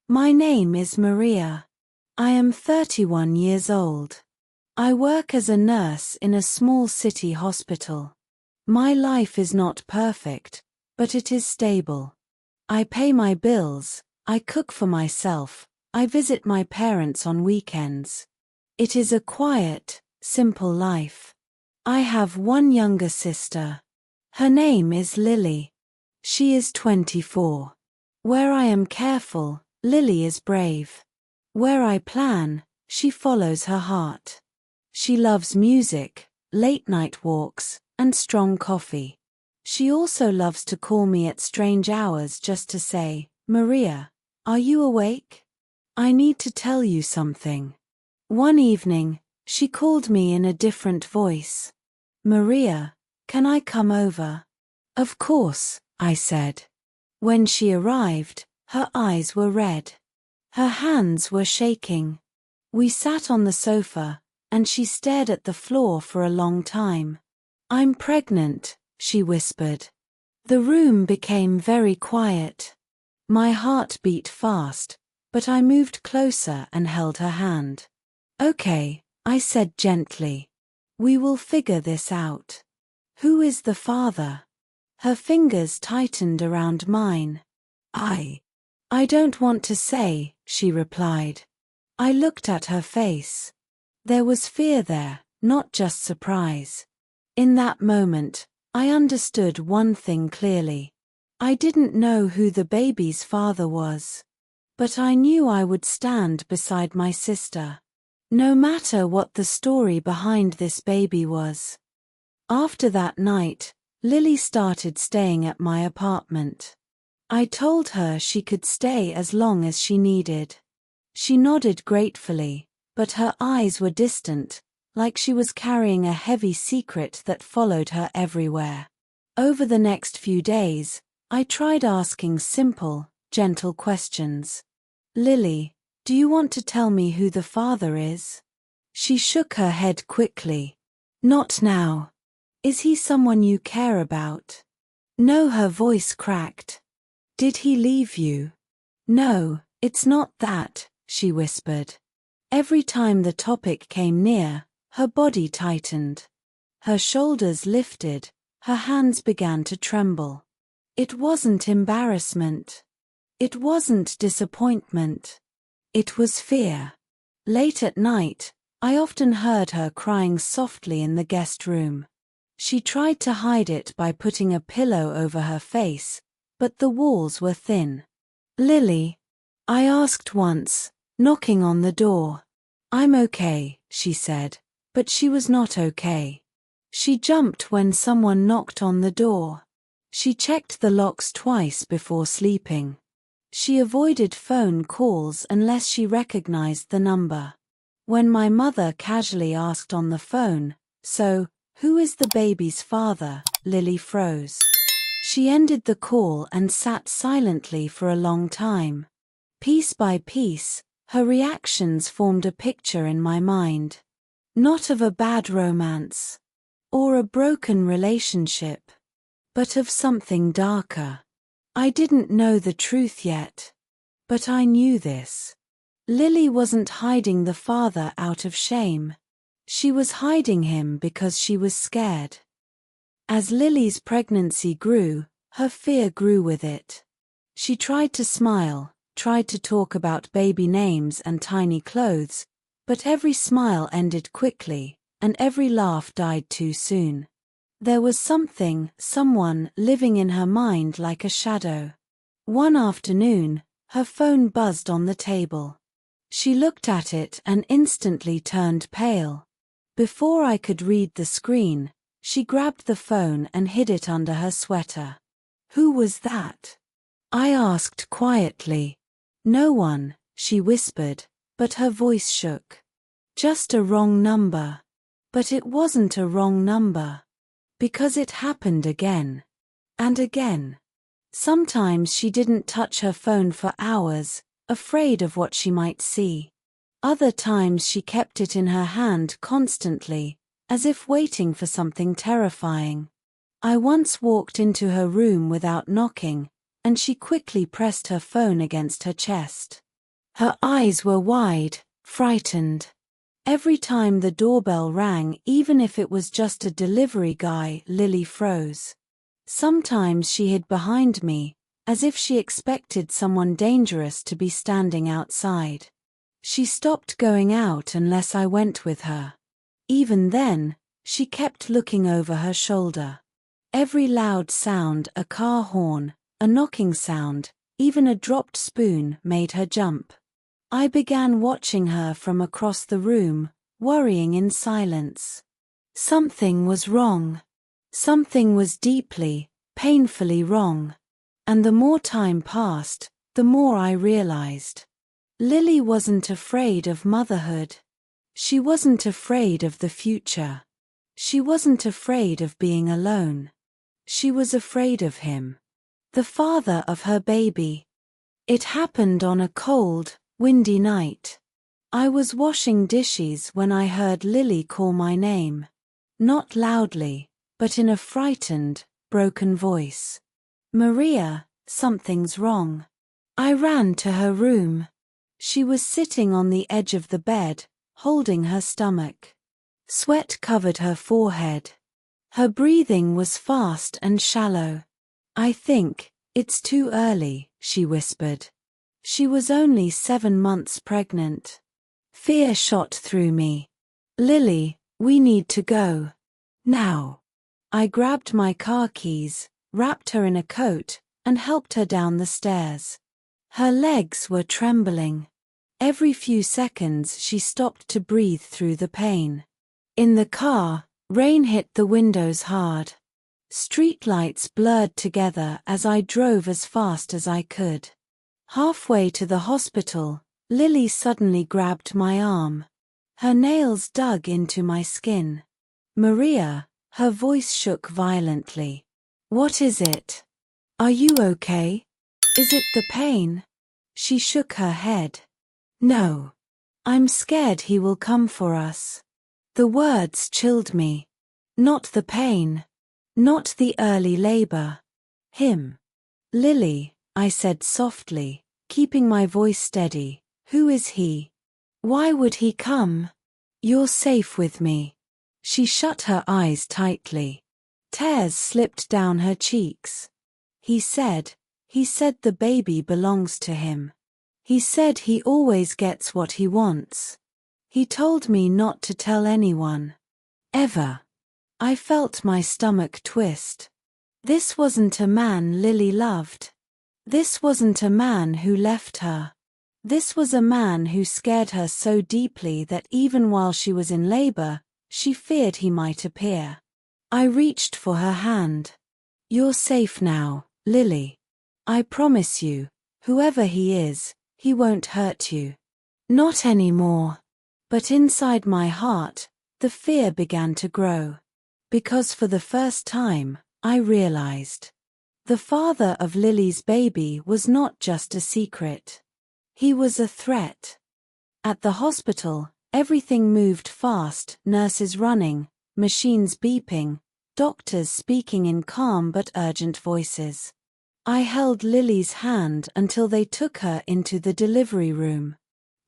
My name is Maria. I am 31 years old. I work as a nurse in a small city hospital. My life is not perfect, but it is stable. I pay my bills, I cook for myself, I visit my parents on weekends. It is a quiet, simple life. I have one younger sister. Her name is Lily. She is 24. Where I am careful, Lily is brave. Where I plan, she follows her heart. She loves music, late-night walks, and strong coffee. She also loves to call me at strange hours just to say, "Maria, are you awake? I need to tell you something." One evening, she called me in a different voice. "Maria, can I come over?" "Of course," I said. When she arrived, her eyes were red. Her hands were shaking. We sat on the sofa, and she stared at the floor for a long time. "I'm pregnant," she whispered. The room became very quiet. My heart beat fast, but I moved closer and held her hand. "Okay," I said gently. "We will figure this out. Who is the father?" Her fingers tightened around mine. I don't want to say," she replied. I looked at her face. There was fear there, not just surprise. In that moment, I understood one thing clearly. I didn't know who the baby's father was. But I knew I would stand beside my sister. No matter what the story behind this baby was. After that night, Lily started staying at my apartment. I told her she could stay as long as she needed. She nodded gratefully, but her eyes were distant, like she was carrying a heavy secret that followed her everywhere. Over the next few days, I tried asking simple, gentle questions. "Lily, do you want to tell me who the father is?" She shook her head quickly. "Not now. Is he someone you care about?" "No," her voice cracked. "Did he leave you?" "No, it's not that," she whispered. Every time the topic came near, her body tightened. Her shoulders lifted, her hands began to tremble. It wasn't embarrassment. It wasn't disappointment. It was fear. Late at night, I often heard her crying softly in the guest room. She tried to hide it by putting a pillow over her face, but the walls were thin. "Lily?" I asked once, knocking on the door. "I'm okay," she said, but she was not okay. She jumped when someone knocked on the door. She checked the locks twice before sleeping. She avoided phone calls unless she recognized the number. When my mother casually asked on the phone, "So, who is the baby's father?" Lily froze. She ended the call and sat silently for a long time. Piece by piece, her reactions formed a picture in my mind. Not of a bad romance, or a broken relationship, but of something darker. I didn't know the truth yet, but I knew this. Lily wasn't hiding the father out of shame. She was hiding him because she was scared. As Lily's pregnancy grew, her fear grew with it. She tried to smile, tried to talk about baby names and tiny clothes, but every smile ended quickly, and every laugh died too soon. There was someone living in her mind like a shadow. One afternoon, her phone buzzed on the table. She looked at it and instantly turned pale. Before I could read the screen, she grabbed the phone and hid it under her sweater. "Who was that?" I asked quietly. "No one," she whispered, but her voice shook. "Just a wrong number." But it wasn't a wrong number. Because it happened again. And again. Sometimes she didn't touch her phone for hours, afraid of what she might see. Other times she kept it in her hand constantly, as if waiting for something terrifying. I once walked into her room without knocking, and she quickly pressed her phone against her chest. Her eyes were wide, frightened. Every time the doorbell rang, even if it was just a delivery guy, Lily froze. Sometimes she hid behind me, as if she expected someone dangerous to be standing outside. She stopped going out unless I went with her. Even then, she kept looking over her shoulder. Every loud sound, a car horn, a knocking sound, even a dropped spoon, made her jump. I began watching her from across the room, worrying in silence. Something was wrong. Something was deeply, painfully wrong. And the more time passed, the more I realized. Lily wasn't afraid of motherhood. She wasn't afraid of the future. She wasn't afraid of being alone. She was afraid of him. The father of her baby. It happened on a cold, windy night. I was washing dishes when I heard Lily call my name. Not loudly, but in a frightened, broken voice. Maria, something's wrong. I ran to her room. She was sitting on the edge of the bed, holding her stomach. Sweat covered her forehead. Her breathing was fast and shallow. I think it's too early, she whispered. She was only 7 months pregnant. Fear shot through me. Lily, we need to go. Now. I grabbed my car keys, wrapped her in a coat, and helped her down the stairs. Her legs were trembling. Every few seconds she stopped to breathe through the pain. In the car, rain hit the windows hard. Streetlights blurred together as I drove as fast as I could. Halfway to the hospital, Lily suddenly grabbed my arm. Her nails dug into my skin. Maria, her voice shook violently. What is it? Are you okay? Is it the pain? She shook her head. No. I'm scared he will come for us. The words chilled me. Not the pain. Not the early labor. Him. Lily, I said softly, keeping my voice steady. Who is he? Why would he come? You're safe with me. She shut her eyes tightly. Tears slipped down her cheeks. He said the baby belongs to him. He said he always gets what he wants. He told me not to tell anyone. Ever. I felt my stomach twist. This wasn't a man Lily loved. This wasn't a man who left her. This was a man who scared her so deeply that even while she was in labor, she feared he might appear. I reached for her hand. You're safe now, Lily. I promise you, whoever he is, he won't hurt you. Not anymore. But inside my heart, the fear began to grow. Because for the first time, I realized. The father of Lily's baby was not just a secret. He was a threat. At the hospital, everything moved fast, nurses running, machines beeping, doctors speaking in calm but urgent voices. I held Lily's hand until they took her into the delivery room.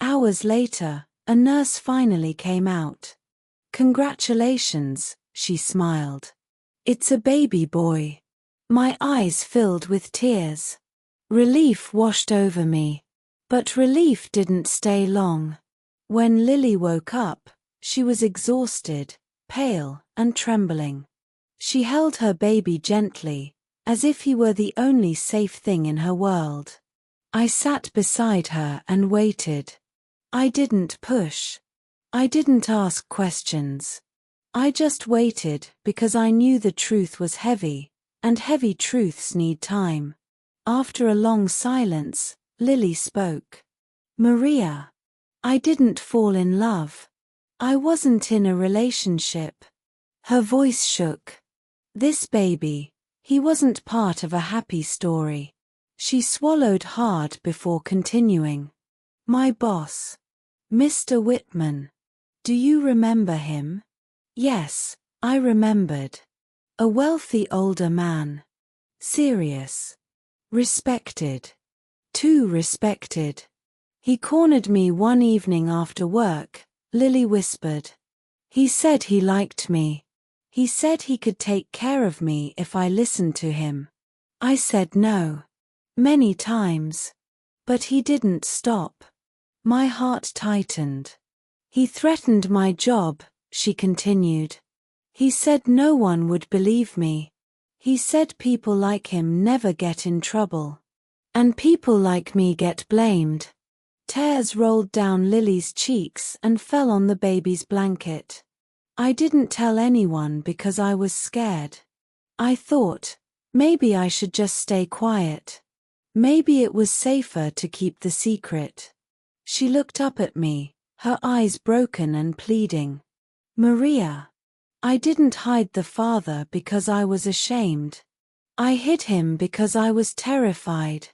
Hours later, a nurse finally came out. Congratulations, she smiled. It's a baby boy. My eyes filled with tears. Relief washed over me. But relief didn't stay long. When Lily woke up, she was exhausted, pale, and trembling. She held her baby gently, as if he were the only safe thing in her world. I sat beside her and waited. I didn't push. I didn't ask questions. I just waited because I knew the truth was heavy, and heavy truths need time. After a long silence, Lily spoke. Maria. I didn't fall in love. I wasn't in a relationship. Her voice shook. This baby, he wasn't part of a happy story. She swallowed hard before continuing. My boss. Mr. Whitman. Do you remember him? Yes, I remembered. A wealthy older man. Serious. Respected. Too respected. He cornered me one evening after work, Lily whispered. He said he liked me. He said he could take care of me if I listened to him. I said no. Many times. But he didn't stop. My heart tightened. He threatened my job, she continued. He said no one would believe me. He said people like him never get in trouble. And people like me get blamed. Tears rolled down Lily's cheeks and fell on the baby's blanket. I didn't tell anyone because I was scared. I thought, maybe I should just stay quiet. Maybe it was safer to keep the secret. She looked up at me, her eyes broken and pleading. Maria. I didn't hide the father because I was ashamed. I hid him because I was terrified.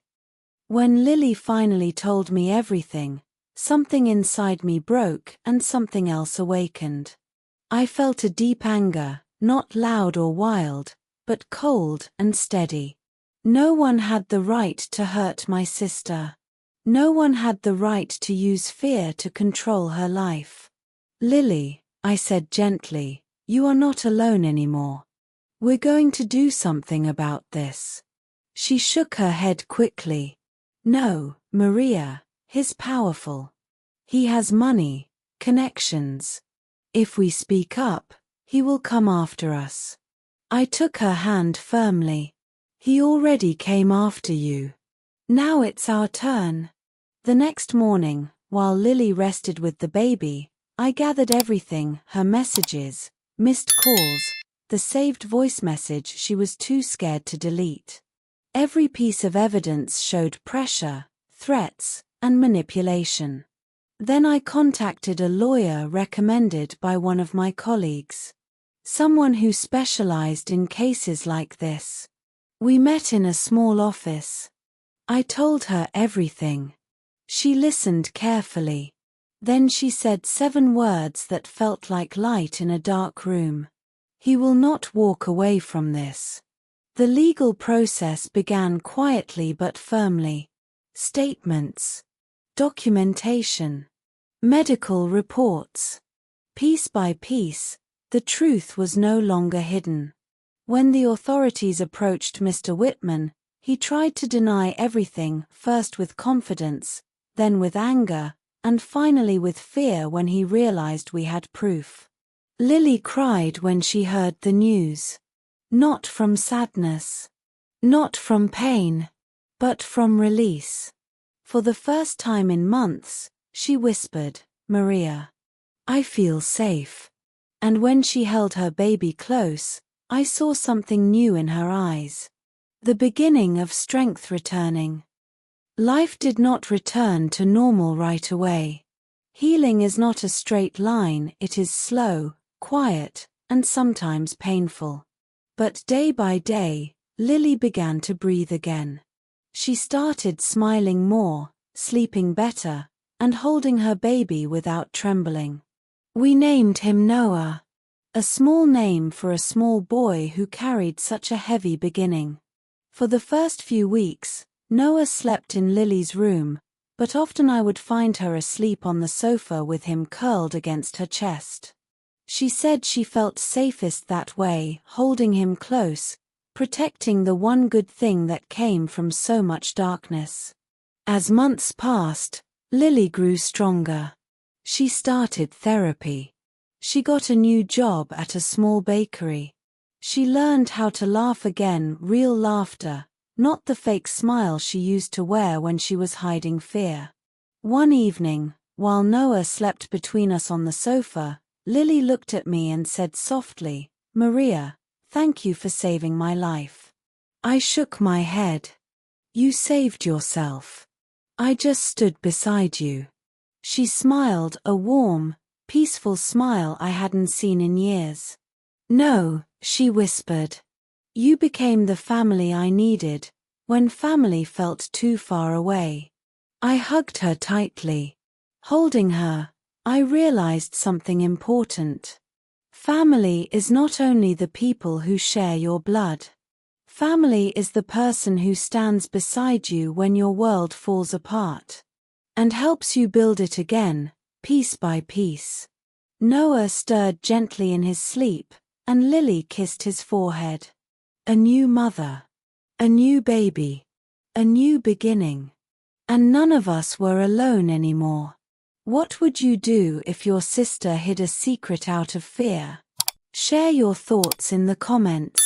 When Lily finally told me everything, something inside me broke and something else awakened. I felt a deep anger, not loud or wild, but cold and steady. No one had the right to hurt my sister. No one had the right to use fear to control her life. Lily, I said gently, you are not alone anymore. We're going to do something about this. She shook her head quickly. No, Maria, he's powerful. He has money, connections. If we speak up, he will come after us. I took her hand firmly. He already came after you. Now it's our turn. The next morning, while Lily rested with the baby, I gathered everything, her messages, missed calls, the saved voice message she was too scared to delete. Every piece of evidence showed pressure, threats, and manipulation. Then I contacted a lawyer recommended by one of my colleagues. Someone who specialized in cases like this. We met in a small office. I told her everything. She listened carefully. Then she said 7 words that felt like light in a dark room. He will not walk away from this. The legal process began quietly but firmly. Statements. Documentation. Medical reports. Piece by piece, the truth was no longer hidden. When the authorities approached Mr. Whitman, he tried to deny everything, first with confidence, then with anger, and finally with fear when he realized we had proof. Lily cried when she heard the news. Not from sadness. Not from pain. But from release. For the first time in months, she whispered, Maria. I feel safe. And when she held her baby close, I saw something new in her eyes. The beginning of strength returning. Life did not return to normal right away. Healing is not a straight line, it is slow, quiet, and sometimes painful. But day by day, Lily began to breathe again. She started smiling more, sleeping better, and holding her baby without trembling. We named him Noah. A small name for a small boy who carried such a heavy beginning. For the first few weeks, Noah slept in Lily's room, but often I would find her asleep on the sofa with him curled against her chest. She said she felt safest that way, holding him close, protecting the one good thing that came from so much darkness. As months passed, Lily grew stronger. She started therapy. She got a new job at a small bakery. She learned how to laugh again, real laughter, not the fake smile she used to wear when she was hiding fear. One evening, while Noah slept between us on the sofa, Lily looked at me and said softly, Maria, thank you for saving my life. I shook my head. You saved yourself. I just stood beside you. She smiled, a warm, peaceful smile I hadn't seen in years. No, she whispered. You became the family I needed, when family felt too far away. I hugged her tightly. Holding her, I realized something important. Family is not only the people who share your blood. Family is the person who stands beside you when your world falls apart. and helps you build it again, piece by piece. Noah stirred gently in his sleep, and Lily kissed his forehead. A new mother. A new baby. A new beginning. And none of us were alone anymore. What would you do if your sister hid a secret out of fear? Share your thoughts in the comments.